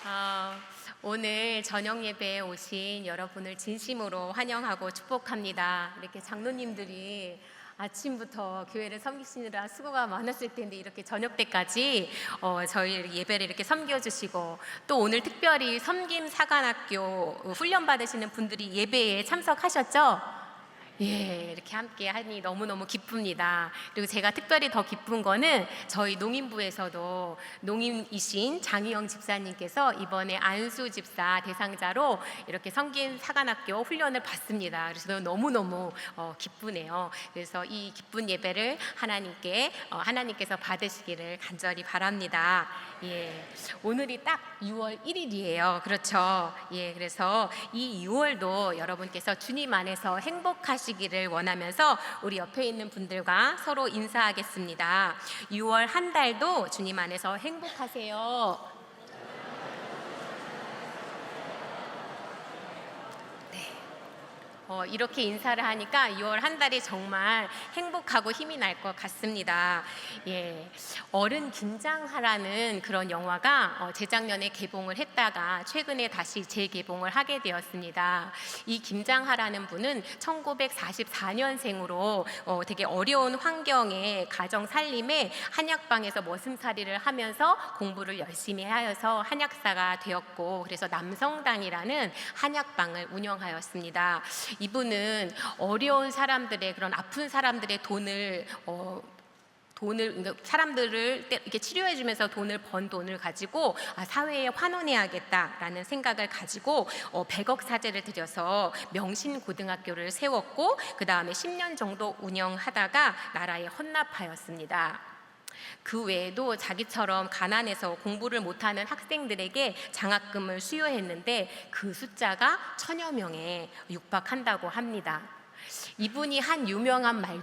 아, 오늘 저녁 예배에 오신 여러분을 진심으로 환영하고 축복합니다. 이렇게 장로님들이 아침부터 교회를 섬기시느라 수고가 많았을 텐데 이렇게 저녁 때까지 저희 예배를 이렇게 섬겨주시고, 또 오늘 특별히 섬김 사관학교 훈련 받으시는 분들이 예배에 참석하셨죠? 예, 이렇게 함께 하니 너무너무 기쁩니다. 그리고 제가 특별히 더 기쁜 거는 저희 농인부에서도 농인이신 장희영 집사님께서 이번에 안수 집사 대상자로 이렇게 섬긴 사관학교 훈련을 받습니다. 그래서 너무너무 기쁘네요. 그래서 이 기쁜 예배를 하나님께서 받으시기를 간절히 바랍니다. 예, 오늘이 딱 6월 1일이에요. 그렇죠? 예, 그래서 이 6월도 여러분께서 주님 안에서 행복하시기를 원하면서 우리 옆에 있는 분들과 서로 인사하겠습니다. 6월 한 달도 주님 안에서 행복하세요. 이렇게 인사를 하니까 6월 한 달이 정말 행복하고 힘이 날 것 같습니다. 예, 어른 김장하라는 그런 영화가 재작년에 개봉을 했다가 최근에 다시 재개봉을 하게 되었습니다. 이 김장하라는 분은 1944년생으로 되게 어려운 환경의 가정 살림에 한약방에서 머슴살이를 하면서 공부를 열심히 하여서 한약사가 되었고, 그래서 남성당이라는 한약방을 운영하였습니다. 이분은 어려운 사람들의, 그런 아픈 사람들의 돈을 그러니까 사람들을 이렇게 치료해주면서 번 돈을 가지고 사회에 환원해야겠다라는 생각을 가지고 100억 사제를 들여서 명신고등학교를 세웠고, 그 다음에 10년 정도 운영하다가 나라에 헌납하였습니다. 그 외에도 자기처럼 가난해서 공부를 못하는 학생들에게 장학금을 수여했는데 그 숫자가 1000여 명에 육박한다고 합니다. 이분이 한 유명한 말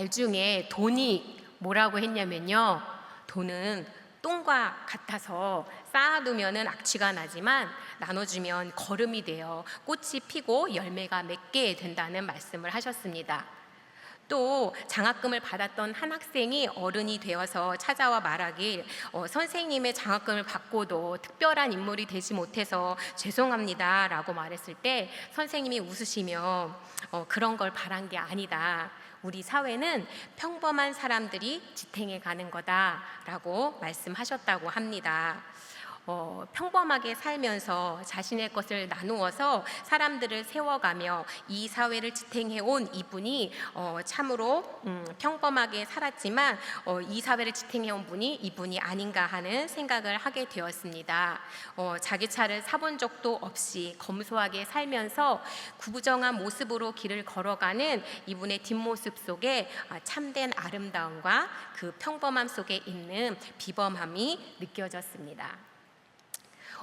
중에 돈이 뭐라고 했냐면요, 돈은 똥과 같아서 쌓아두면 악취가 나지만 나눠주면 거름이 되어 꽃이 피고 열매가 맺게 된다는 말씀을 하셨습니다. 또 장학금을 받았던 한 학생이 어른이 되어서 찾아와 말하길, 선생님의 장학금을 받고도 특별한 인물이 되지 못해서 죄송합니다 라고 말했을 때 선생님이 웃으시며 그런 걸 바란 게 아니다, 우리 사회는 평범한 사람들이 지탱해 가는 거다 라고 말씀하셨다고 합니다. 평범하게 살면서 자신의 것을 나누어서 사람들을 세워가며 이 사회를 지탱해온 이분이 참으로 평범하게 살았지만 이 사회를 지탱해온 분이 이분이 아닌가 하는 생각을 하게 되었습니다. 자기 차를 사본 적도 없이 검소하게 살면서 구부정한 모습으로 길을 걸어가는 이분의 뒷모습 속에 참된 아름다움과 그 평범함 속에 있는 비범함이 느껴졌습니다.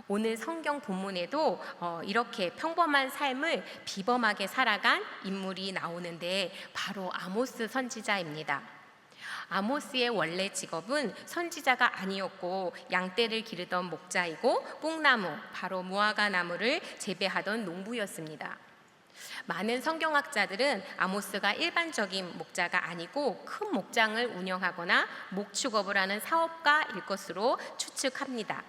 오늘 성경 본문에도 이렇게 평범한 삶을 비범하게 살아간 인물이 나오는데 바로 아모스 선지자입니다. 아모스의 원래 직업은 선지자가 아니었고 양떼를 기르던 목자이고 뽕나무, 바로 무화과 나무를 재배하던 농부였습니다. 많은 성경학자들은 아모스가 일반적인 목자가 아니고 큰 목장을 운영하거나 목축업을 하는 사업가일 것으로 추측합니다.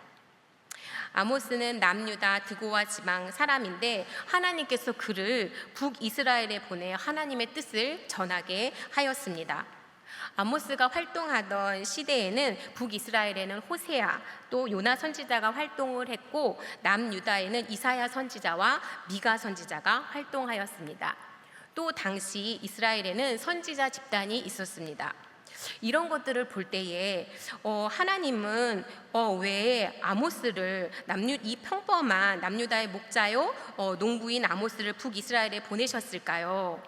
아모스는 남유다 드고와 지방 사람인데 하나님께서 그를 북이스라엘에 보내 하나님의 뜻을 전하게 하였습니다. 아모스가 활동하던 시대에는 북이스라엘에는 호세아, 또 요나 선지자가 활동을 했고 남유다에는 이사야 선지자와 미가 선지자가 활동하였습니다. 또 당시 이스라엘에는 선지자 집단이 있었습니다. 이런 것들을 볼 때에 하나님은 왜 아모스를 이 평범한 남유다의 목자요 농부인 아모스를 북이스라엘에 보내셨을까요?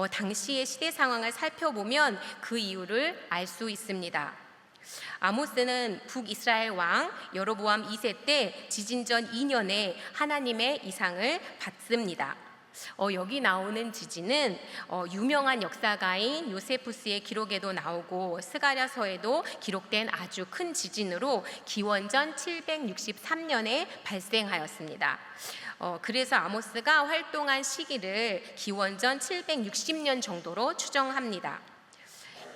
당시의 시대 상황을 살펴보면 그 이유를 알 수 있습니다. 아모스는 북이스라엘 왕 여로보암 2세 때 지진전 2년에 하나님의 이상을 받습니다. 여기 나오는 지진은 유명한 역사가인 요세푸스의 기록에도 나오고 스가랴서에도 기록된 아주 큰 지진으로 기원전 763년에 발생하였습니다. 그래서 아모스가 활동한 시기를 기원전 760년 정도로 추정합니다.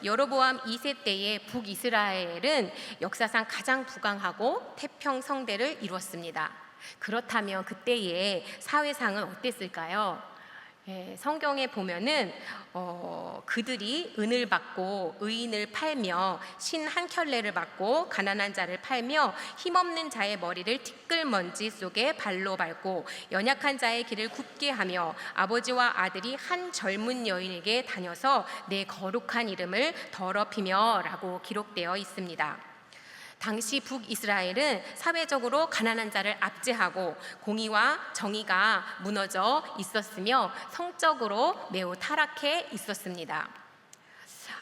여로보암 2세 때의 북이스라엘은 역사상 가장 부강하고 태평 성대를 이루었습니다. 그렇다면 그때의 사회상은 어땠을까요? 성경에 보면은 그들이 은을 받고 의인을 팔며 신 한 켤레를 받고 가난한 자를 팔며 힘없는 자의 머리를 티끌먼지 속에 발로 밟고 연약한 자의 길을 굽게 하며 아버지와 아들이 한 젊은 여인에게 다녀서 내 거룩한 이름을 더럽히며 라고 기록되어 있습니다. 당시 북이스라엘은 사회적으로 가난한 자를 압제하고 공의와 정의가 무너져 있었으며 성적으로 매우 타락해 있었습니다.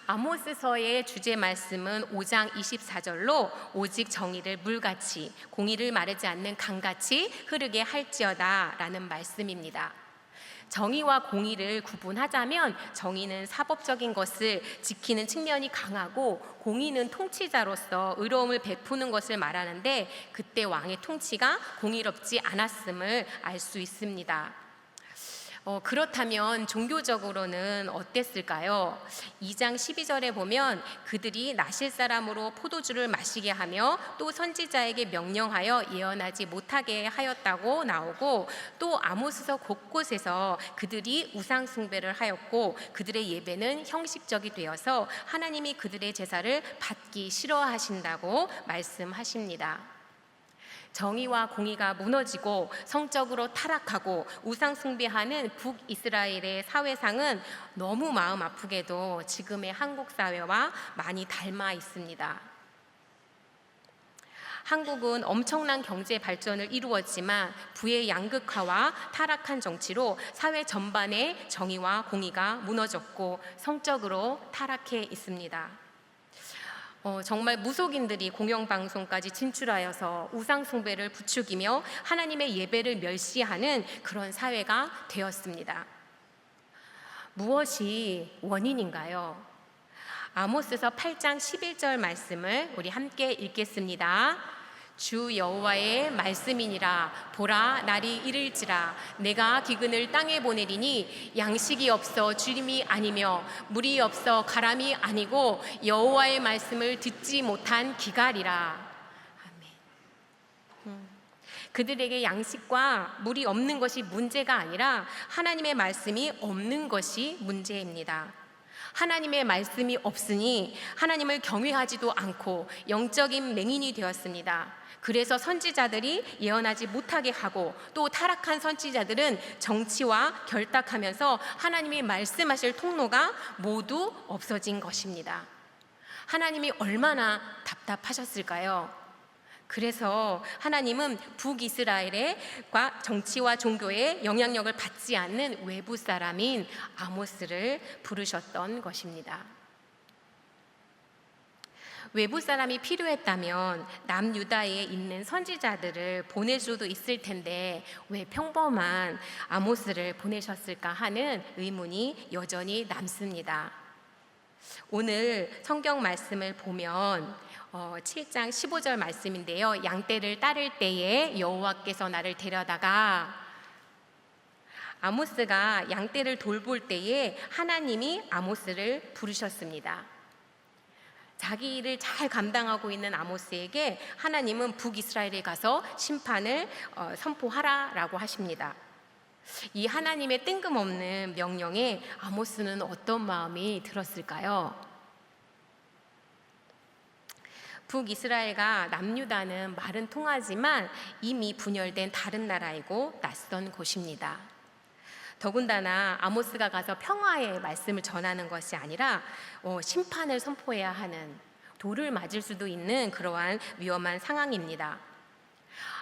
아모스서의 주제 말씀은 5장 24절로 오직 정의를 물같이 공의를 마르지 않는 강같이 흐르게 할지어다 라는 말씀입니다. 정의와 공의를 구분하자면 정의는 사법적인 것을 지키는 측면이 강하고 공의는 통치자로서 의로움을 베푸는 것을 말하는데 그때 왕의 통치가 공의롭지 않았음을 알 수 있습니다. 그렇다면 종교적으로는 어땠을까요? 2장 12절에 보면 그들이 나실 사람으로 포도주를 마시게 하며 또 선지자에게 명령하여 예언하지 못하게 하였다고 나오고 또 아모스서 곳곳에서 그들이 우상 숭배를 하였고 그들의 예배는 형식적이 되어서 하나님이 그들의 제사를 받기 싫어하신다고 말씀하십니다. 정의와 공의가 무너지고 성적으로 타락하고 우상 숭배하는 북이스라엘의 사회상은 너무 마음 아프게도 지금의 한국 사회와 많이 닮아 있습니다. 한국은 엄청난 경제 발전을 이루었지만 부의 양극화와 타락한 정치로 사회 전반의 정의와 공의가 무너졌고 성적으로 타락해 있습니다. 정말 무속인들이 공영방송까지 진출하여서 우상숭배를 부추기며 하나님의 예배를 멸시하는 그런 사회가 되었습니다. 무엇이 원인인가요? 아모스서 8장 11절 말씀을 우리 함께 읽겠습니다. 주 여호와의 말씀이니라. 보라, 날이 이를지라. 내가 기근을 땅에 보내리니 양식이 없어 주림이 아니며 물이 없어 가람이 아니고 여호와의 말씀을 듣지 못한 기갈이라. 아멘. 그들에게 양식과 물이 없는 것이 문제가 아니라 하나님의 말씀이 없는 것이 문제입니다. 하나님의 말씀이 없으니 하나님을 경외하지도 않고 영적인 맹인이 되었습니다. 그래서 선지자들이 예언하지 못하게 하고 또 타락한 선지자들은 정치와 결탁하면서 하나님이 말씀하실 통로가 모두 없어진 것입니다. 하나님이 얼마나 답답하셨을까요? 그래서 하나님은 북이스라엘의 정치와 종교의 영향력을 받지 않는 외부 사람인 아모스를 부르셨던 것입니다. 외부 사람이 필요했다면 남유다에 있는 선지자들을 보낼 수도 있을 텐데 왜 평범한 아모스를 보내셨을까 하는 의문이 여전히 남습니다. 오늘 성경 말씀을 보면 7장 15절 말씀인데요. 양떼를 따를 때에 여호와께서 나를 데려다가 아모스가 양떼를 돌볼 때에 하나님이 아모스를 부르셨습니다. 자기 일을 잘 감당하고 있는 아모스에게 하나님은 북이스라엘에 가서 심판을 선포하라라고 하십니다. 이 하나님의 뜬금없는 명령에 아모스는 어떤 마음이 들었을까요? 북이스라엘과 남유다는 말은 통하지만 이미 분열된 다른 나라이고 낯선 곳입니다. 더군다나 아모스가 가서 평화의 말씀을 전하는 것이 아니라 심판을 선포해야 하는, 돌을 맞을 수도 있는 그러한 위험한 상황입니다.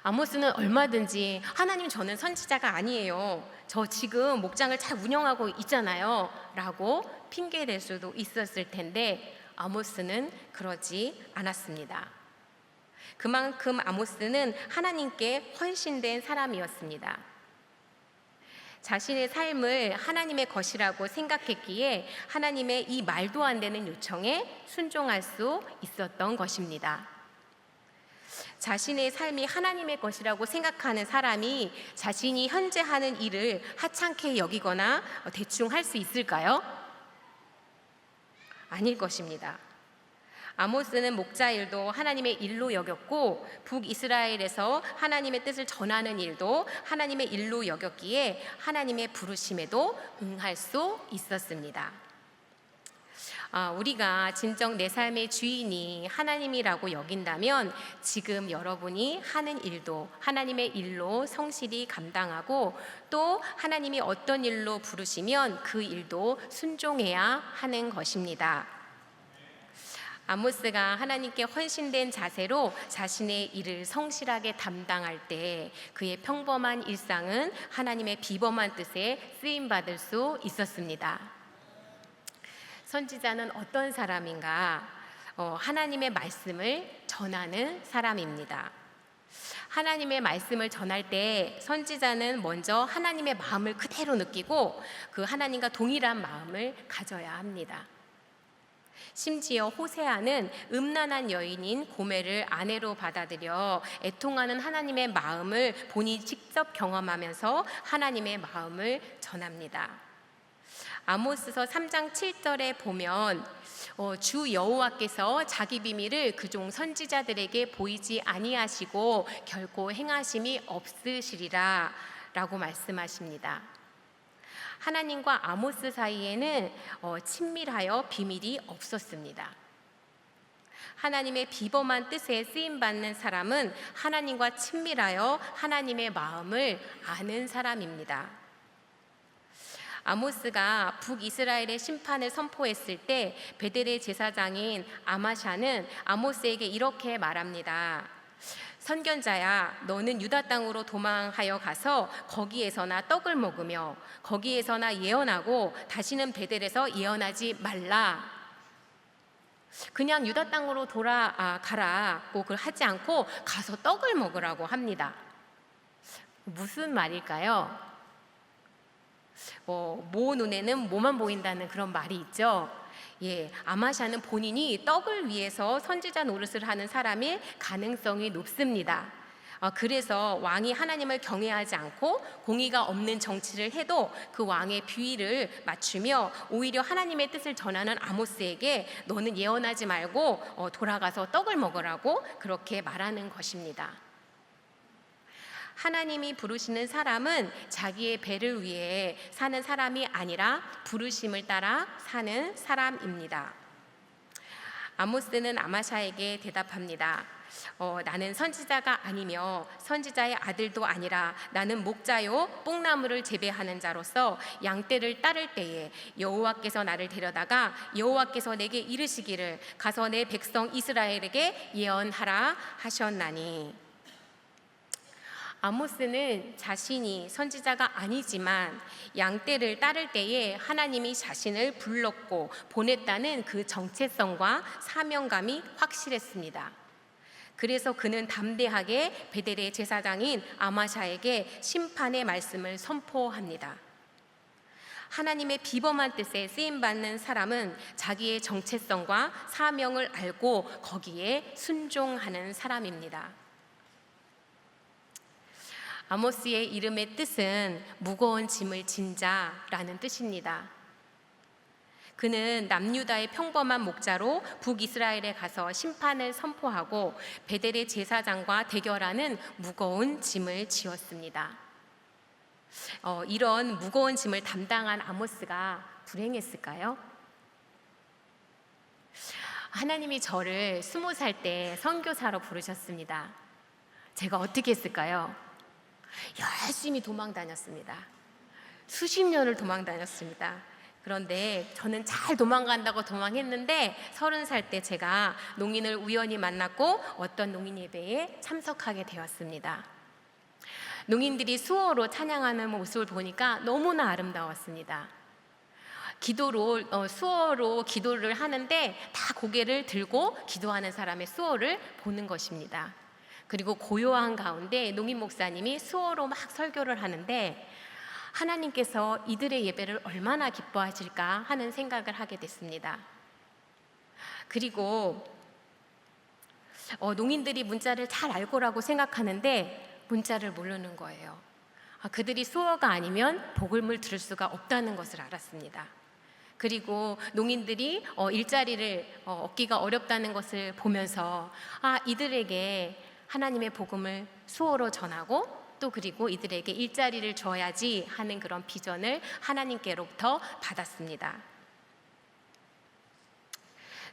아모스는 얼마든지 하나님, 저는 선지자가 아니에요, 저 지금 목장을 잘 운영하고 있잖아요 라고 핑계댈 수도 있었을 텐데 아모스는 그러지 않았습니다. 그만큼 아모스는 하나님께 헌신된 사람이었습니다. 자신의 삶을 하나님의 것이라고 생각했기에 하나님의 이 말도 안 되는 요청에 순종할 수 있었던 것입니다. 자신의 삶이 하나님의 것이라고 생각하는 사람이 자신이 현재 하는 일을 하찮게 여기거나 대충 할 수 있을까요? 아닐 것입니다. 아모스는 목자 일도 하나님의 일로 여겼고 북이스라엘에서 하나님의 뜻을 전하는 일도 하나님의 일로 여겼기에 하나님의 부르심에도 응할 수 있었습니다. 우리가 진정 내 삶의 주인이 하나님이라고 여긴다면 지금 여러분이 하는 일도 하나님의 일로 성실히 감당하고 또 하나님이 어떤 일로 부르시면 그 일도 순종해야 하는 것입니다. 아모스가 하나님께 헌신된 자세로 자신의 일을 성실하게 담당할 때 그의 평범한 일상은 하나님의 비범한 뜻에 쓰임받을 수 있었습니다. 선지자는 어떤 사람인가? 하나님의 말씀을 전하는 사람입니다. 하나님의 말씀을 전할 때 선지자는 먼저 하나님의 마음을 그대로 느끼고 그 하나님과 동일한 마음을 가져야 합니다. 심지어 호세아는 음란한 여인인 고멜을 아내로 받아들여 애통하는 하나님의 마음을 본인이 직접 경험하면서 하나님의 마음을 전합니다. 아모스서 3장 7절에 보면 주 여호와께서 자기 비밀을 그종 선지자들에게 보이지 아니하시고 결코 행하심이 없으시리라 라고 말씀하십니다. 하나님과 아모스 사이에는 친밀하여 비밀이 없었습니다. 하나님의 비범한 뜻에 쓰임받는 사람은 하나님과 친밀하여 하나님의 마음을 아는 사람입니다. 아모스가 북이스라엘의 심판을 선포했을 때 베델의 제사장인 아마샤는 아모스에게 이렇게 말합니다. 선견자야, 너는 유다 땅으로 도망하여 가서 거기에서나 떡을 먹으며 거기에서나 예언하고 다시는 베델에서 예언하지 말라. 그냥 유다 땅으로 돌아가라고 하지 않고 가서 떡을 먹으라고 합니다. 무슨 말일까요? 모 눈에는 모만 보인다는 그런 말이 있죠. 아마샤는 본인이 떡을 위해서 선지자 노릇을 하는 사람일 가능성이 높습니다. 그래서 왕이 하나님을 경외하지 않고 공의가 없는 정치를 해도 그 왕의 비위를 맞추며 오히려 하나님의 뜻을 전하는 아모스에게 너는 예언하지 말고 돌아가서 떡을 먹으라고 그렇게 말하는 것입니다. 하나님이 부르시는 사람은 자기의 배를 위해 사는 사람이 아니라 부르심을 따라 사는 사람입니다. 아모스는 아마샤에게 대답합니다. 나는 선지자가 아니며 선지자의 아들도 아니라 나는 목자요 뽕나무를 재배하는 자로서 양떼를 따를 때에 여호와께서 나를 데려다가 여호와께서 내게 이르시기를 가서 내 백성 이스라엘에게 예언하라 하셨나니. 아모스는 자신이 선지자가 아니지만 양떼를 따를 때에 하나님이 자신을 불렀고 보냈다는 그 정체성과 사명감이 확실했습니다. 그래서 그는 담대하게 베델의 제사장인 아마샤에게 심판의 말씀을 선포합니다. 하나님의 비범한 뜻에 쓰임받는 사람은 자기의 정체성과 사명을 알고 거기에 순종하는 사람입니다. 아모스의 이름의 뜻은 무거운 짐을 진 자라는 뜻입니다. 그는 남유다의 평범한 목자로 북이스라엘에 가서 심판을 선포하고 베델의 제사장과 대결하는 무거운 짐을 지었습니다. 이런 무거운 짐을 담당한 아모스가 불행했을까요? 하나님이 저를 20살 때 선교사로 부르셨습니다. 제가 어떻게 했을까요? 열심히 도망 다녔습니다. 수십 년을 도망 다녔습니다. 그런데 저는 잘 도망간다고 도망했는데 30살 때 제가 농인을 우연히 만났고 어떤 농인 예배에 참석하게 되었습니다. 농인들이 수어로 찬양하는 모습을 보니까 너무나 아름다웠습니다. 수어로 기도를 하는데 다 고개를 들고 기도하는 사람의 수어를 보는 것입니다. 그리고 고요한 가운데 농인 목사님이 수어로 막 설교를 하는데 하나님께서 이들의 예배를 얼마나 기뻐하실까 하는 생각을 하게 됐습니다. 그리고 농인들이 문자를 잘 알 거라고 생각하는데 문자를 모르는 거예요. 그들이 수어가 아니면 복음을 들을 수가 없다는 것을 알았습니다. 그리고 농인들이 일자리를 얻기가 어렵다는 것을 보면서 이들에게 하나님의 복음을 수호로 전하고 또 그리고 이들에게 일자리를 줘야지 하는 그런 비전을 하나님께로부터 받았습니다.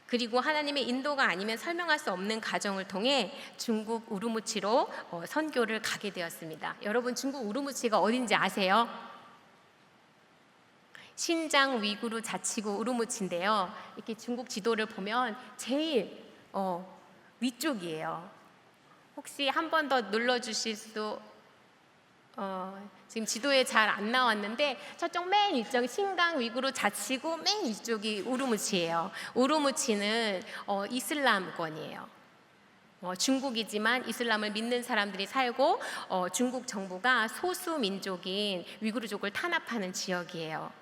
그리고 하나님의 인도가 아니면 설명할 수 없는 과정을 통해 중국 우루무치로 선교를 가게 되었습니다. 여러분, 중국 우루무치가 어딘지 아세요? 신장 위구르 자치구 우루무치인데요. 이렇게 중국 지도를 보면 제일 위쪽이에요. 혹시 한 번 더 눌러주실 수? 지금 지도에 잘 안 나왔는데 저쪽 맨 위쪽 신강 위구르 자치구 맨 위쪽이 우루무치예요. 우루무치는 이슬람권이에요. 중국이지만 이슬람을 믿는 사람들이 살고 중국 정부가 소수 민족인 위구르족을 탄압하는 지역이에요.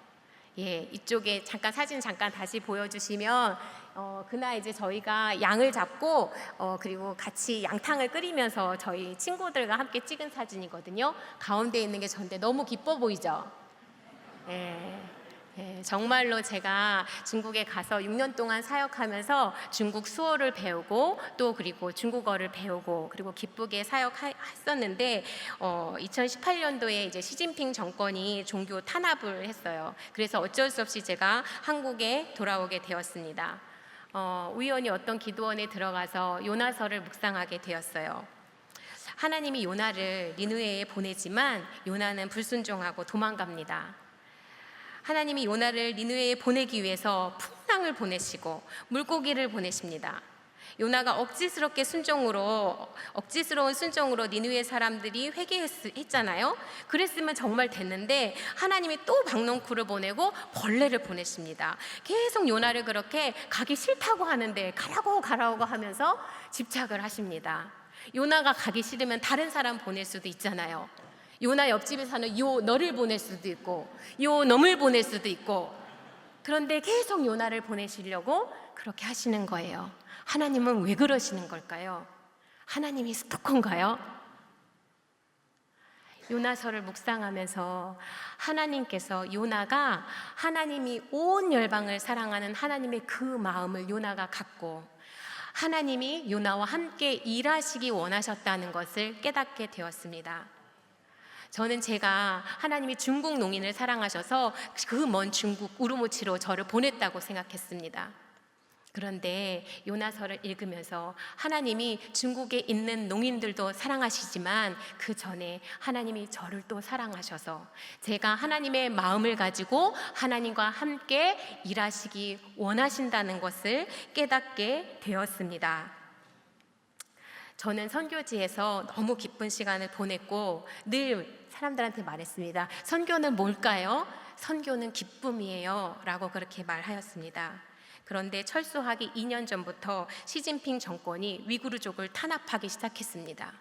예, 이쪽에 사진 잠깐 다시 보여주시면 그날 이제 저희가 양을 잡고 그리고 같이 양탕을 끓이면서 저희 친구들과 함께 찍은 사진이거든요. 가운데 있는 게 저인데 너무 기뻐 보이죠? 예. 정말로 제가 중국에 가서 6년 동안 사역하면서 중국 수어를 배우고 또 그리고 중국어를 배우고 그리고 기쁘게 사역했었는데 2018년도에 이제 시진핑 정권이 종교 탄압을 했어요. 그래서 어쩔 수 없이 제가 한국에 돌아오게 되었습니다. 우연히 어떤 기도원에 들어가서 요나서를 묵상하게 되었어요. 하나님이 요나를 니느웨에 보내지만 요나는 불순종하고 도망갑니다. 하나님이 요나를 니느웨에 보내기 위해서 풍랑을 보내시고 물고기를 보내십니다. 요나가 억지스러운 순종으로 니느웨 사람들이 회개했잖아요. 그랬으면 정말 됐는데 하나님이 또 박농쿨을 보내고 벌레를 보내십니다. 계속 요나를 그렇게 가기 싫다고 하는데 가라고 하면서 집착을 하십니다. 요나가 가기 싫으면 다른 사람 보낼 수도 있잖아요. 요나 옆집에 사는 너를 보낼 수도 있고 놈을 보낼 수도 있고, 그런데 계속 요나를 보내시려고 그렇게 하시는 거예요. 하나님은 왜 그러시는 걸까요? 하나님이 스토커인가요? 요나서를 묵상하면서 하나님께서 요나가 하나님이 온 열방을 사랑하는 하나님의 그 마음을 요나가 갖고 하나님이 요나와 함께 일하시기 원하셨다는 것을 깨닫게 되었습니다. 저는 제가 하나님이 중국 농인을 사랑하셔서 그 먼 중국 우루무치로 저를 보냈다고 생각했습니다. 그런데 요나서를 읽으면서 하나님이 중국에 있는 농인들도 사랑하시지만 그 전에 하나님이 저를 또 사랑하셔서 제가 하나님의 마음을 가지고 하나님과 함께 일하시기 원하신다는 것을 깨닫게 되었습니다. 저는 선교지에서 너무 기쁜 시간을 보냈고 늘 사람들한테 말했습니다. 선교는 뭘까요? 선교는 기쁨이에요 라고 그렇게 말하였습니다. 그런데 철수하기 2년 전부터 시진핑 정권이 위구르족을 탄압하기 시작했습니다.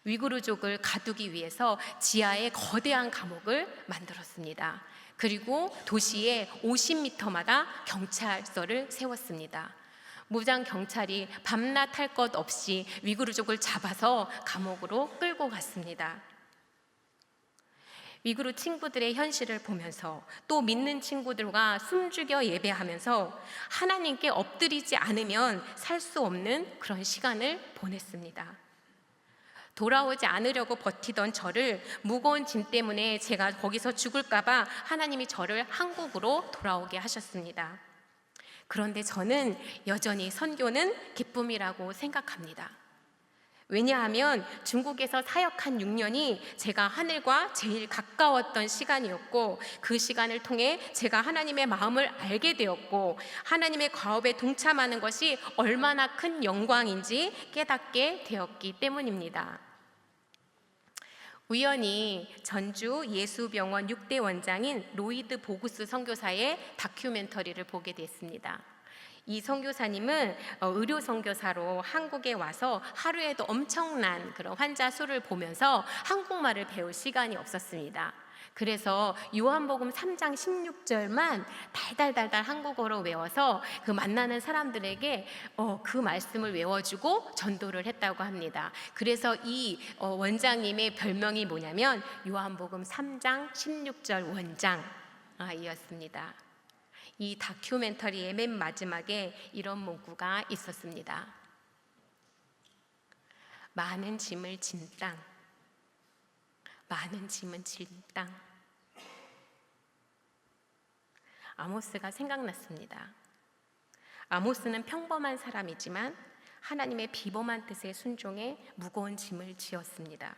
위구르족을 가두기 위해서 지하에 거대한 감옥을 만들었습니다. 그리고 도시에 50m마다 경찰서를 세웠습니다. 무장 경찰이 밤낮 할 것 없이 위구르족을 잡아서 감옥으로 끌고 갔습니다. 위구르 친구들의 현실을 보면서 또 믿는 친구들과 숨죽여 예배하면서 하나님께 엎드리지 않으면 살 수 없는 그런 시간을 보냈습니다. 돌아오지 않으려고 버티던 저를 무거운 짐 때문에 제가 거기서 죽을까 봐 하나님이 저를 한국으로 돌아오게 하셨습니다. 그런데 저는 여전히 선교는 기쁨이라고 생각합니다. 왜냐하면 중국에서 사역한 6년이 제가 하늘과 제일 가까웠던 시간이었고 그 시간을 통해 제가 하나님의 마음을 알게 되었고 하나님의 과업에 동참하는 것이 얼마나 큰 영광인지 깨닫게 되었기 때문입니다. 우연히 전주 예수병원 6대 원장인 로이드 보구스 선교사의 다큐멘터리를 보게 됐습니다. 이 선교사님은 의료 선교사로 한국에 와서 하루에도 엄청난 그런 환자 수를 보면서 한국말을 배울 시간이 없었습니다. 그래서 요한복음 3장 16절만 달달달달 한국어로 외워서 그 만나는 사람들에게 그 말씀을 외워주고 전도를 했다고 합니다. 그래서 이 원장님의 별명이 뭐냐면 요한복음 3장 16절 원장이었습니다. 이 다큐멘터리의 맨 마지막에 이런 문구가 있었습니다. 많은 짐을 진 땅, 많은 짐은 진 땅. 아모스가 생각났습니다. 아모스는 평범한 사람이지만 하나님의 비범한 뜻에 순종해 무거운 짐을 지었습니다.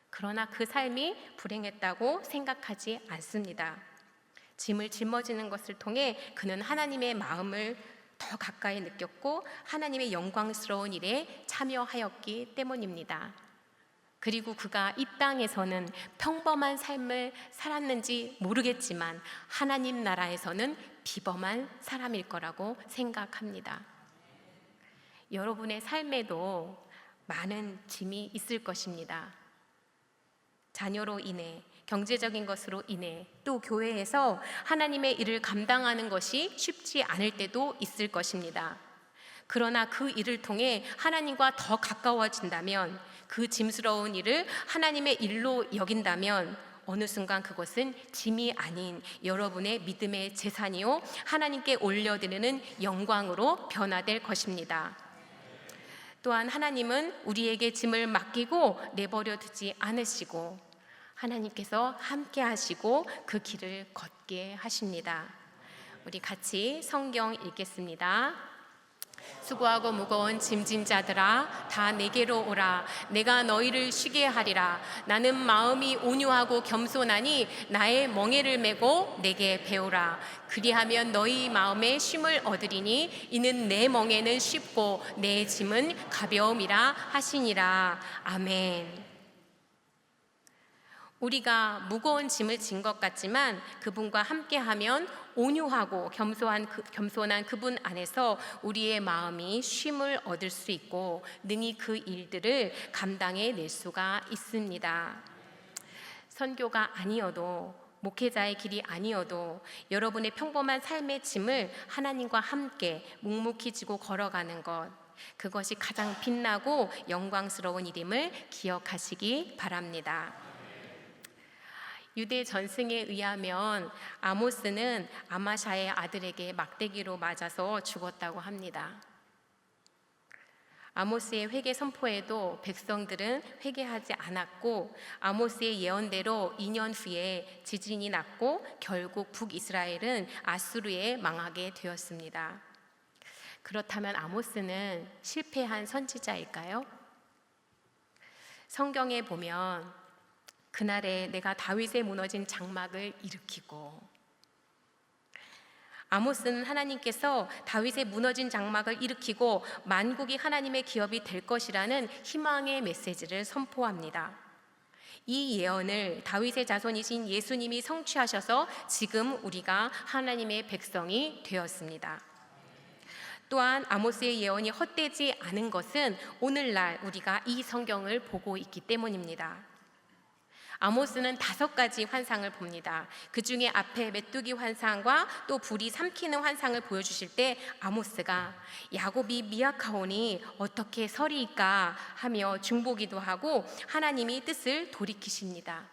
그러나 그 삶이 불행했다고 생각하지 않습니다. 짐을 짊어지는 것을 통해 그는 하나님의 마음을 더 가까이 느꼈고 하나님의 영광스러운 일에 참여하였기 때문입니다. 그리고 그가 이 땅에서는 평범한 삶을 살았는지 모르겠지만 하나님 나라에서는 비범한 사람일 거라고 생각합니다. 여러분의 삶에도 많은 짐이 있을 것입니다. 자녀로 인해, 경제적인 것으로 인해, 또 교회에서 하나님의 일을 감당하는 것이 쉽지 않을 때도 있을 것입니다. 그러나 그 일을 통해 하나님과 더 가까워진다면, 그 짐스러운 일을 하나님의 일로 여긴다면 어느 순간 그것은 짐이 아닌 여러분의 믿음의 재산이요 하나님께 올려드리는 영광으로 변화될 것입니다. 또한 하나님은 우리에게 짐을 맡기고 내버려 두지 않으시고 하나님께서 함께 하시고 그 길을 걷게 하십니다. 우리 같이 성경 읽겠습니다. 수고하고 무거운 짐진 자들아 다 내게로 오라. 내가 너희를 쉬게 하리라. 나는 마음이 온유하고 겸손하니 나의 멍에를 메고 내게 배우라. 그리하면 너희 마음에 쉼을 얻으리니 이는 내 멍에는 쉽고 내 짐은 가벼움이라 하시니라. 아멘. 우리가 무거운 짐을 진 것 같지만 그분과 함께하면 온유하고 겸손한 그분 안에서 우리의 마음이 쉼을 얻을 수 있고 능히 그 일들을 감당해낼 수가 있습니다. 선교가 아니어도 목회자의 길이 아니어도 여러분의 평범한 삶의 짐을 하나님과 함께 묵묵히 지고 걸어가는 것, 그것이 가장 빛나고 영광스러운 일임을 기억하시기 바랍니다. 유대 전승에 의하면 아모스는 아마샤의 아들에게 막대기로 맞아서 죽었다고 합니다. 아모스의 회개 선포에도 백성들은 회개하지 않았고 아모스의 예언대로 2년 후에 지진이 났고 결국 북이스라엘은 아수르에 망하게 되었습니다. 그렇다면 아모스는 실패한 선지자일까요? 성경에 보면 그날에 내가 다윗의 무너진 장막을 일으키고, 아모스는 하나님께서 다윗의 무너진 장막을 일으키고 만국이 하나님의 기업이 될 것이라는 희망의 메시지를 선포합니다. 이 예언을 다윗의 자손이신 예수님이 성취하셔서 지금 우리가 하나님의 백성이 되었습니다. 또한 아모스의 예언이 헛되지 않은 것은 오늘날 우리가 이 성경을 보고 있기 때문입니다. 아모스는 5가지 환상을 봅니다. 그 중에 앞에 메뚜기 환상과 또 불이 삼키는 환상을 보여주실 때 아모스가 야곱이 미약하오니 어떻게 서리이까 하며 중보기도 하고 하나님이 뜻을 돌이키십니다.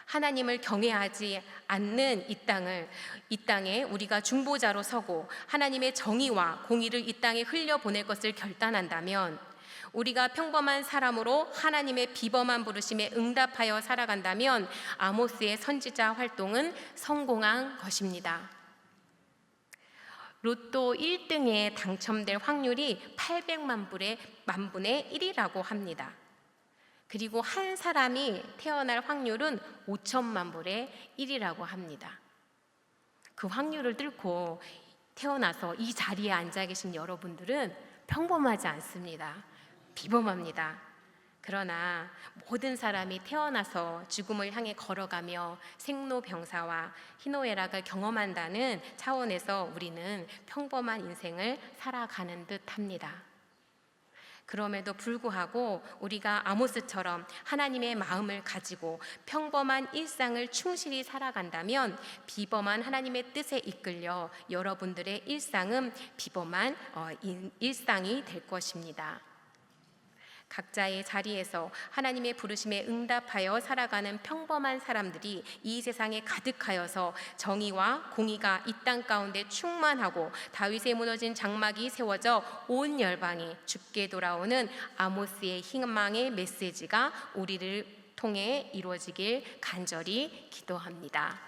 하나님을 경외하지 않는 이 땅에 우리가 중보자로 서고 하나님의 정의와 공의를 이 땅에 흘려보낼 것을 결단한다면, 우리가 평범한 사람으로 하나님의 비범한 부르심에 응답하여 살아간다면 아모스의 선지자 활동은 성공한 것입니다. 로또 1등에 당첨될 확률이 800만 분의 1이라고 합니다. 그리고 한 사람이 태어날 확률은 5천만 분의 1이라고 합니다. 그 확률을 뚫고 태어나서 이 자리에 앉아 계신 여러분들은 평범하지 않습니다. 비범합니다. 그러나 모든 사람이 태어나서 죽음을 향해 걸어가며 생로병사와 희노애락을 경험한다는 차원에서 우리는 평범한 인생을 살아가는 듯합니다. 그럼에도 불구하고 우리가 아모스처럼 하나님의 마음을 가지고 평범한 일상을 충실히 살아간다면 비범한 하나님의 뜻에 이끌려 여러분들의 일상은 비범한 일상이 될 것입니다. 각자의 자리에서 하나님의 부르심에 응답하여 살아가는 평범한 사람들이 이 세상에 가득하여서 정의와 공의가 이 땅 가운데 충만하고 다윗의 무너진 장막이 세워져 온 열방이 주께 돌아오는 아모스의 희망의 메시지가 우리를 통해 이루어지길 간절히 기도합니다.